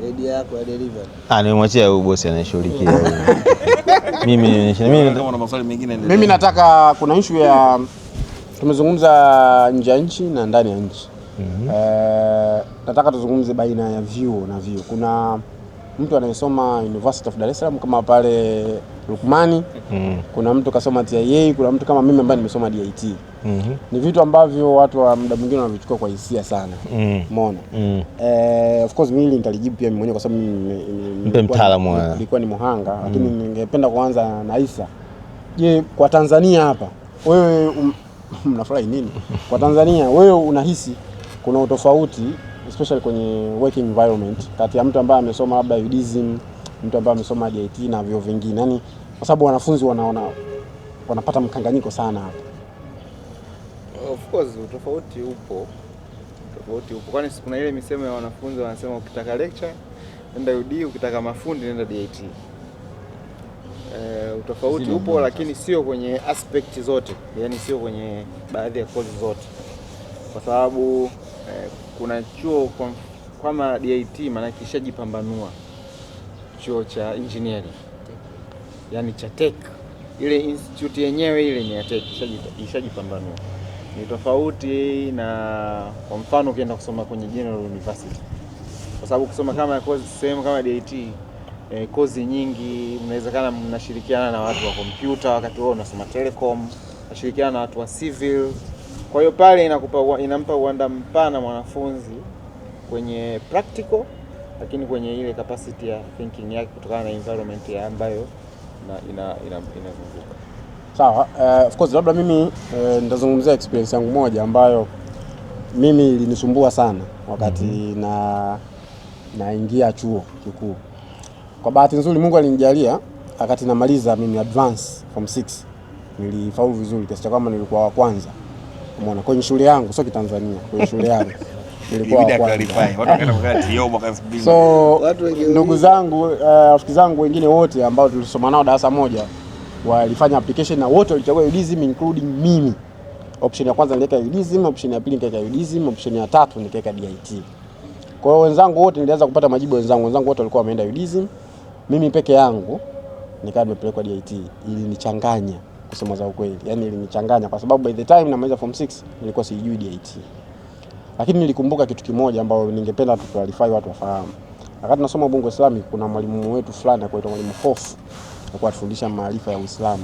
Idea yako ya delivery. Nimemwachia huyu bosi anayeshughulikia. Mimi nataka kuna issue ya tumezungumza nje ya nchi na ndani ya nchi. Nataka tuzungumze baina ya vyuo na vyuo. Kuna mtu anayesoma University of Dar es Salaam kama pale Lukmani, kuna mtu kasoma TIA, kuna mtu kama mimi ambaye nimesoma DIT. Ni vitu ambavyo watu wa muda mwingine wanavichukua kwa hisia sana. Umeona? Of course mimi nitalijibu pia mimi mwenyewe kwa sababu mimi mtaalamu nilikuwa ni muhanga, lakini ningependa kuanza na Isa. Je, kwa Tanzania hapa wewe mnafurahi nini? Kwa Tanzania wewe unahisi kuna utofauti especially kwenye working environment kati ya mtu ambaye amesoma labda UDSM, mtu ambaye amesoma DIT na vyuo vingine? Yaani kwa sababu wanafunzi wanapata mkanganyiko sana hapa. Of course utofauti upo. Kwani kuna ile misemo ya wanafunzi wanasema ukitaka lecture nenda UD, ukitaka mafundi nenda DIT. Utofauti upo lakini sio kwenye aspect zote, yani sio kwenye baadhi ya course zote. Kwa sababu kuna chuo kama DIT maana kishajipambanua, chuo cha engineering yani cha tech, ile institute yenyewe ile ni ya tech, ishajipambanua. Ni tofauti na kwa mfano ukienda kusoma kwenye general university, kwa sababu kusoma kama course sehemu kama DIT course nyingi mnawezekana mnashirikiana na watu wa kompyuta wakati wao unasoma telecom, mnashirikiana na watu wa civil. Kwa hiyo pale inampa uwanda mpana mwanafunzi kwenye practical, lakini kwenye ile capacity ya thinking yake kutokana na environment ya ambayo inazunguka. Sawa. Of course labda mimi nitazungumzia experience yangu moja ambayo mimi ilinisumbua sana wakati naingia chuo kikuu. Kwa bahati nzuri Mungu alinijalia wakati namaliza mimi advance form 6 nilifaulu vizuri kiasi cha kwamba nilikuwa wa kwanza. Umeona, kwenye shule yangu sio Kitanzania, kwenye shule yangu nilikuwa wa kwanza. So ndugu zangu, rafiki zangu wengine wote ambao tulisoma nao darasa moja walifanya application na wote walichagua UDSM including mimi. Option ya kwanza niliweka UDSM, option ya pili nikaweka UDSM, option ya tatu nikaweka DIT. Kwa hiyo wenzangu wote nilianza kupata majibu wenzangu wote walikuwa wameenda UDSM. Mimi peke yangu nikawa nimepelekwa DIT. Ilinichanganya kusema za ukweli. Yaani ilinichanganya kwa sababu by the time namaliza form 6 nilikuwa sijui DIT. Lakini nilikumbuka kitu kimoja ambao ningependa tu clarify watu wafahamu. Wakati nasoma Bongo Islamic kuna mwalimu wetu fulani anaitwa Mwalimu Hofu. Alikuwa atufundisha maarifa ya Uislamu.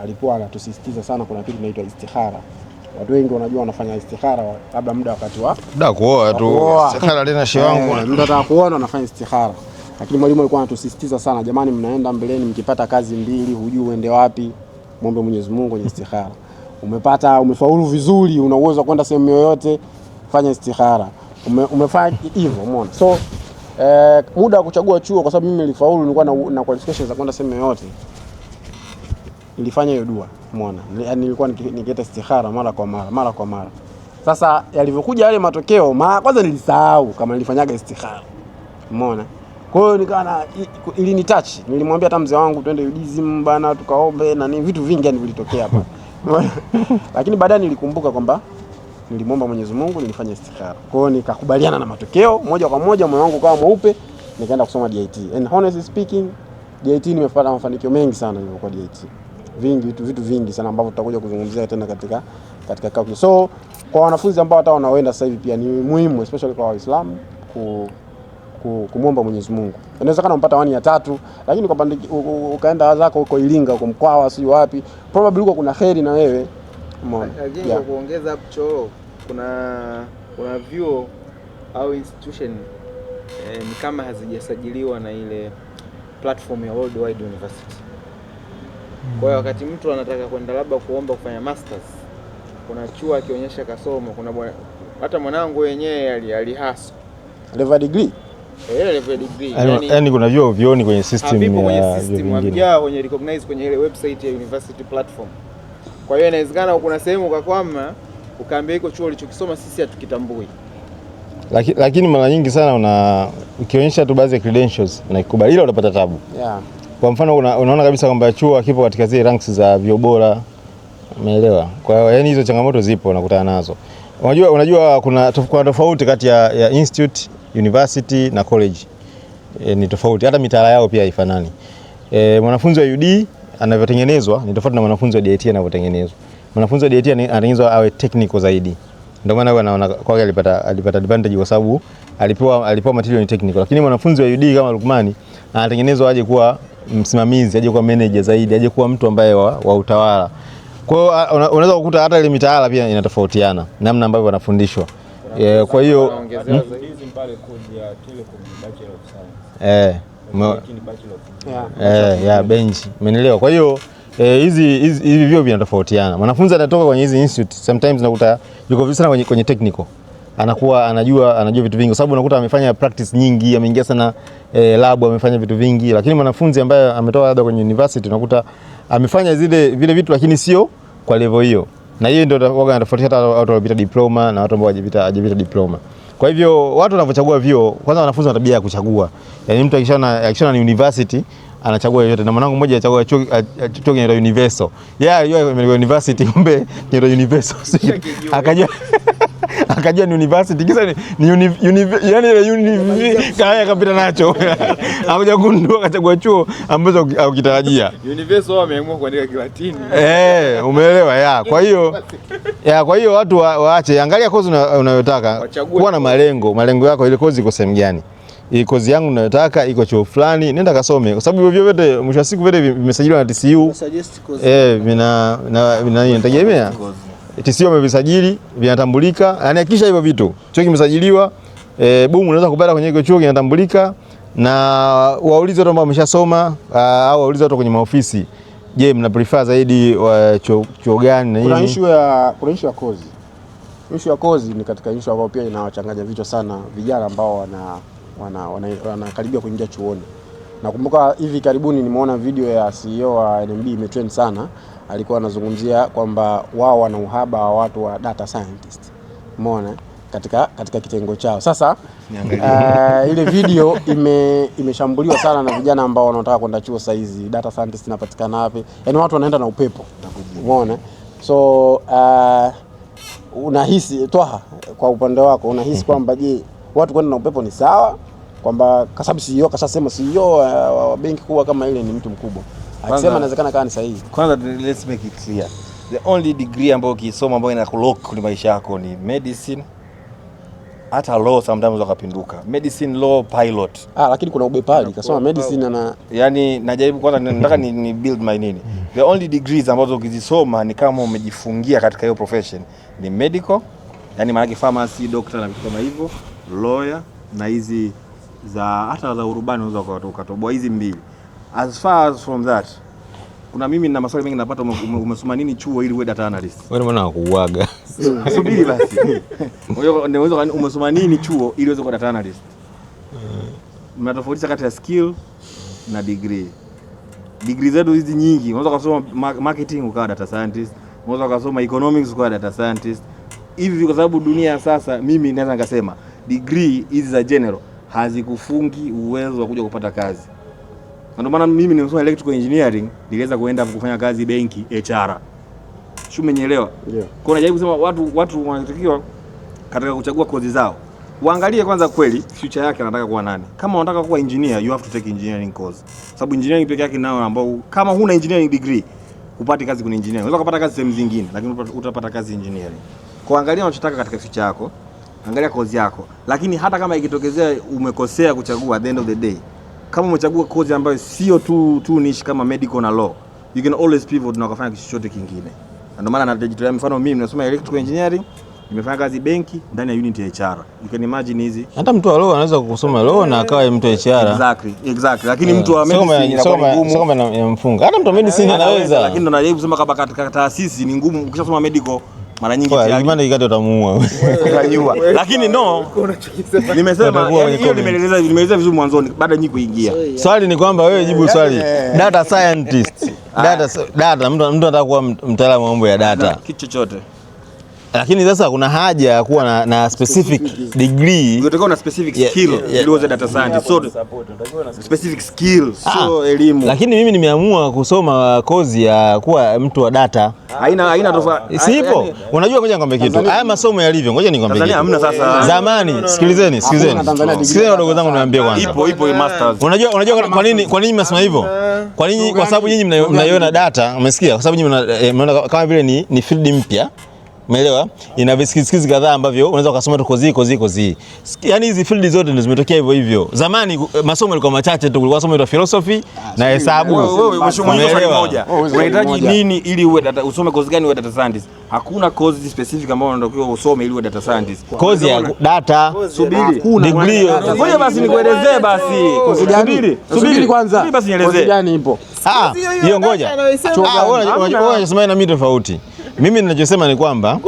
Alikuwa anatusisitiza sana kuna kitu kinaitwa istikhara. Watu wengi wanajua wanafanya istikhara labda muda wakati wa kuoa tu. Istikhara lina shi wangu. Mtu anataka kuoa anafanya istikhara. Lakini mwalimu alikuwa anatusisitiza sana, jamani, mnaenda mbeleni mkipata kazi mbili hujui uende wapi, muombe Mwenyezi Mungu kwenye istikhara. Umefaulu vizuri, una uwezo wa kwenda sehemu yoyote, fanya istikhara. Umefanya hivyo, umeona. So muda wa kuchagua chuo, kwa sababu mimi nilifaulu, nilikuwa na qualifications za kwenda sehemu yoyote, nilifanya hiyo dua, umeona. Yaani nilikuwa nikiita istikhara mara kwa mara. Sasa yalivyokuja yale matokeo, kwanza nilisahau kama nilifanyaga istikhara, umeona. Kwa hiyo nikaona ili touch, nilimwambia hata mzee wangu twende UDSM bana tukaombe na vitu vingi yani vilitokea hapa. Lakini baadaye nilikumbuka kwamba nilimwomba Mwenyezi Mungu, nilifanya istikhara. Kwa hiyo nikakubaliana na matokeo moja kwa moja, moyo wangu kawa mweupe, nikaenda kusoma DIT. And honestly speaking, DIT nimepata mafanikio mengi sana nilipokuwa DIT. Vitu vingi sana ambavyo tutakuja kuzungumzia tena katika kao. So kwa wanafunzi ambao hata wanaoenda sasa hivi pia ni muhimu, especially kwa Waislamu kumwomba Mwenyezi Mungu. Inawezekana umpata 1 ya 3, lakini kwa pande ukaenda zako huko Iringa, huko Mkwawa, si wapi, probably huko kuna kheri na wewe. Umeona? Kwa kuongeza hapo, kuna vyuo au institution ni kama hazijasajiliwa na ile platform ya Worldwide University. Kwa hiyo wakati mtu anataka kwenda labda kuomba kufanya masters, kuna chuo akionyesha kasoma, kuna hata mwanangu wenyewe alihaso level degree. Level degree. Yaani kuna vyuo vioni kwenye system ya system wamejaa kwenye recognize kwenye ile website ya university platform. Kwa hiyo inawezekana kuna sehemu ukakwama ukaambia iko chuo ulichokisoma sisi hatukitambui. Lakini mara nyingi sana ukionyesha tu baadhi ya credentials na ikubali ile utapata tabu. Yeah. Kwa mfano unaona kabisa kwamba chuo kipo katika zile ranks za vyuo bora. Umeelewa? Kwa hiyo yani hizo changamoto zipo unakutana nazo. Unajua kuna tofauti kati ya institute, university na college. Ni tofauti. Hata mitaala yao pia haifanani. Mwanafunzi wa UD anavyotengenezwa ni tofauti na mwanafunzi wa DIT anavyotengenezwa. Mwanafunzi wa DIT anatengenezwa awe technical zaidi. Ndio maana anaona kwake alipata advantage kwa sababu alipewa material ni technical. Lakini mwanafunzi wa UD kama Lukmani anatengenezwa aje kuwa msimamizi, aje kuwa manager zaidi, aje kuwa mtu ambaye wa utawala. Kwa hiyo unaweza kukuta hata ile mitaala pia inatofautiana namna ambavyo wanafundishwa. Kwa hiyo pale kozi ya Telecom Bachelor of Science. bench. Umeelewa? Kwa hiyo hivi vyuo vinatofautiana. Mwanafunzi anatoka kwenye hizi institute sometimes nakuta yuko vizuri sana kwenye technical. Anakuwa anajua vitu vingi kwa sababu unakuta amefanya practice nyingi, ameingia sana lab, amefanya vitu vingi. Lakini mwanafunzi ambaye ametoka labda kwenye university unakuta amefanya vile vitu lakini sio kwa level hiyo. Na hiyo ndio waga inatofautisha hata watu waliopita diploma na watu ambao hajapita diploma. Kwa hivyo watu wanavyochagua vyuo, kwanza wanafunzi wana tabia ya kuchagua. Yaani mtu akishaona ni university anachagua yote. Na mwanangu mmoja achagua chuo kinaitwa Universal. Yeye university kumbe kinaitwa Universal. Akajua ni university kisa ni yani ile kaya kapita nacho. Hakuja kundua akachagua chuo ambacho ukitarajia. Universal wameamua kuandika Kilatini. Umeelewa? Kwa hiyo watu waache, angalia kozi unayotaka. Kuwa na malengo yako, ile kozi iko sehemu gani? Hii kozi yangu ninayotaka iko chuo fulani, nenda kasome. Kwa sababu hivyo vyote mwisho wa siku vyote vimesajiliwa na TCU. Vinategemea. TCU wamevisajili, vinatambulika. Yaani hakikisha hivyo vitu. Chuo kimesajiliwa, unaweza kupata kwenye hiyo chuo kinatambulika na waulize watu ambao wameshasoma au waulize watu kwenye maofisi. Je, mna prefer zaidi chuo gani na nini? Kuna issue ya kozi. Issue ya kozi ni katika issue ambayo pia inawachanganya vichwa sana vijana ambao wanakaribia kuingia chuoni. Nakumbuka hivi karibuni nimeona video ya CEO wa NMB imetrend sana. Alikuwa anazungumzia kwamba wao wana uhaba wa watu wa data scientist. Umeona katika kitengo chao. Sasa ile video imeshambuliwa sana na vijana ambao wanataka kwenda chuo sasa hizi. Data scientist inapatikana wapi? Yaani watu wanaenda na upepo. Umeona? So unahisi Twaha, kwa upande wako unahisi kwamba je, watu kwenda na upepo ni sawa? Kwamba kwa sababu CEO kashasema CEO wa benki kubwa kama ile ni mtu mkubwa. Akisema inawezekana kama ni sahihi. Kwanza let's make it clear. The only degree ambayo ukisoma ambayo inakulock kwenye maisha yako ni medicine. Hata law sometimes wakapinduka. Medicine, law, pilot. Lakini kuna ubepari. Kasoma medicine na yani najaribu kwanza nataka ni build my nini. The only degrees ambazo ukizisoma ni kama umejifungia katika hiyo profession ni medical, yani maana pharmacy, doctor na vitu kama hivyo, lawyer na hizi hata za urubani unaweza ukatoboa hizi mbili. As far as from that, kuna mimi nina maswali mengi napata, umesoma nini chuo ili uwe data analyst? Wewe mbona unakuaga? Subiri basi. Unaweza umesoma nini chuo ili uweze kuwa data analyst? Mnatofautisha kati ya skill na degree. Degree zetu hizi nyingi, unaweza kusoma marketing ukawa data scientist, unaweza kusoma economics ukawa data scientist. Hivi kwa sababu dunia sasa, mimi naweza nikasema degree hizi za general hazikufungi uwezo wa kuja kupata kazi. Ndio maana mimi nimesoma electrical engineering, niliweza kuenda kufanya kazi benki HR. Sio, umenielewa? Yeah. Kwa najaribu kusema watu wanatakiwa katika kuchagua kozi zao waangalie kwanza kweli future yake anataka kuwa nani. Kama unataka kuwa engineer, you have to take engineering course. Sababu engineering pekee yake nao ambao kama huna engineering degree, upate kazi kwenye engineering. Unaweza kupata kazi sehemu zingine, lakini utapata kazi engineering. kuangalia unachotaka katika future yako, angalia kozi yako. Lakini hata kama ikitokezea umekosea kuchagua, at the end of the day, kama umechagua kozi ambayo sio tu niche kama medical na law, you can always pivot na kufanya kitu chochote kingine. Ndio maana najitolea mfano mimi nasoma electrical engineering, nimefanya kazi benki ndani ya unit ya HR. You can imagine hizi. Hata mtu wa law anaweza kusoma law na akawa mtu wa HR. Exactly. Lakini mtu wa medicine inakuwa ngumu. Soma na mfunga. Hata mtu wa medicine anaweza. Lakini ndo najaribu kusema kama katika taasisi ni ngumu ukishasoma medical mara nyingi tayari. Imani ikate utamuua. Utanyua. Lakini no. Nimesema hiyo nimeeleza vizuri mwanzoni baada nyinyi kuingia. Swali ni kwamba wewe jibu swali. Data scientist. Data mtu anataka kuwa mtaalamu wa mambo ya data. Kitu chochote. Lakini sasa kuna haja ya kuwa na specific degree. Unataka na specific skill ili uwe data scientist. So specific skills, so elimu. Lakini mimi nimeamua kusoma kozi ya kuwa mtu wa data. Haina tofauti. Sipo. Unajua ngoja nikwambie kitu. Haya masomo yalivyo, ngoja nikwambie kitu. Tanzania hamna sasa. Zamani, sikilizeni. Sikilizeni wadogo zangu niwaambie kwanza. Ipo masters. Unajua kwa nini mnasema hivyo? Kwa nini? Kwa sababu nyinyi mnaiona data, umesikia? Kwa sababu nyinyi mnaona kama vile ni field mpya. Umeelewa? Ina viskizi kadhaa ambavyo unaweza ukasoma tu kozi. Yaani hizi field zote ndio zimetokea hivyo. Zamani masomo yalikuwa machache tu, kulikuwa somo la philosophy na hesabu. Unahitaji nini ili uwe data, usome kozi gani uwe data scientist? Hakuna kozi specific ambayo unatakiwa usome ili uwe data scientist. Kozi ya data. Subiri. Degree. Ngoja basi nikuelezee basi. Subiri kwanza. Subiri basi nielezee. Kozi gani ipo? Hiyo ngoja. Wewe unasema na mimi tofauti. Mimi ninachosema ni kwamba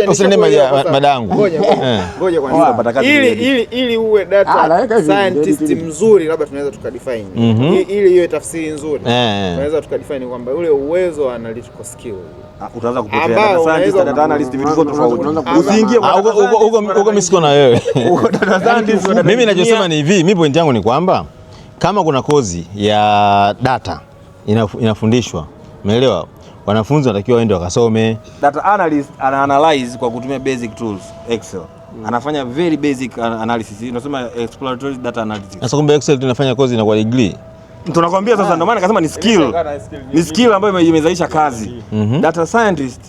usinene madangu. Ngoja kwanza. Ili uwe data scientist mzuri, labda tunaweza tukadefine. Ili iwe tafsiri nzuri. Tunaweza tukadefine kwamba ule uwezo wa analytical skill. Utaanza kupotea data scientist na data analyst vitu vyote tofauti. Usiingie huko misiko na wewe. Data scientist. Mimi ninachosema ni hivi, mimi point yangu ni kwamba kama kuna kozi ya data inafundishwa, umeelewa? Wanafunzi wanatakiwa waende wakasome. Data analyst ana analyze kwa kutumia basic tools, Excel. Anafanya very basic analysis. Unasema exploratory data analytics. Sasa kumbe Excel tunafanya kozi na kwa degree. Tunakwambia sasa, ndio maana nikasema ni skill. Ni skill ambayo imezalisha kazi. Data scientist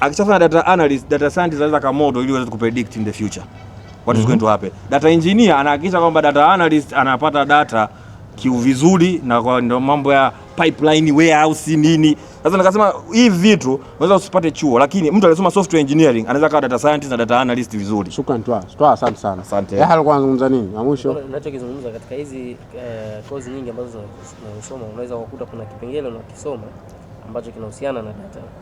akishafanya data analyst, data scientist anaweza kama model ili aweze kupredict in the future what is going to happen. Data engineer anahakikisha kwamba data analyst anapata data vizuri na kwa ndio mambo ya pipeline, warehouse nini. Sasa nikasema hivi vitu unaweza usipate chuo, lakini mtu alisoma software engineering anaweza kuwa data scientist na data analyst vizuri. Shukrani Twa, asante sana. Asante. Alikuwa anazungumza nini? Na mwisho ninachokizungumza katika hizi kozi nyingi ambazo tunasoma, unaweza kukuta kuna kipengele unakisoma ambacho kinahusiana na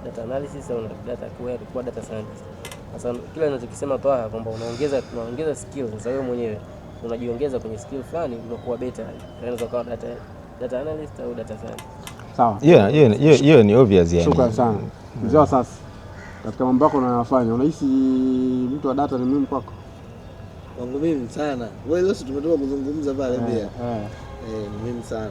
data analysis au data query kwa data scientist. Sasa kile ninachokisema Twa kwamba unaongeza skills. Sasa wewe mwenyewe unajiongeza kwenye skill fulani unakuwa better. Unaweza kuwa data analyst au data scientist. Sawa. Hiyo ni obvious yani. Shukrani sana. Mzee wa sasa. Katika mambo yako unayofanya, unahisi mtu wa data ni muhimu kwako? Wangu mimi sana. Wewe leo tumetoka kuzungumza pale pia. Ni muhimu sana.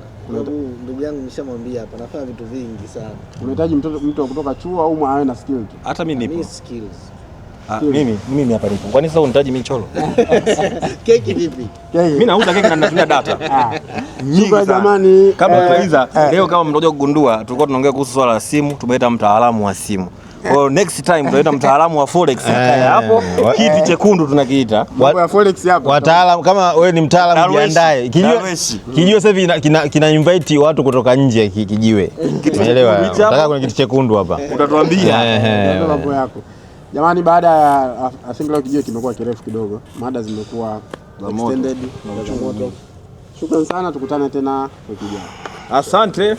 Ndugu yangu nishamwambia hapa nafanya vitu vingi sana. Unahitaji mtu kutoka chuo au awe na skill tu? Hata mimi nipo. Skills. Mimi hapa nipo. Kwani sasa unahitaji michoro? Keki vipi? Mimi nauza keki na ninatumia data. Nyingi jamani. Kama tuliza leo, kama mnakuja kugundua, tulikuwa tunaongea kuhusu swala la simu, tumeita mtaalamu wa simu. Kwa next time tutaita mtaalamu wa forex hapo, kiti chekundu tunakiita. Mambo ya forex hapo. Wataalamu kama wewe ni mtaalamu jiandae. Kijio sasa hivi kina invite watu kutoka nje kijiwe. Umeelewa? Nataka kuna kiti chekundu hapa. Utatuambia. Ndio mambo yako. Jamani, baada ya I think leo kijiwe kimekuwa kirefu kidogo. Mada zimekuwa extended na moto. Shukrani sana, tukutane tena wiki ijayo. Asante.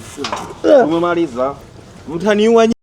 Tumemaliza. Mtaniua.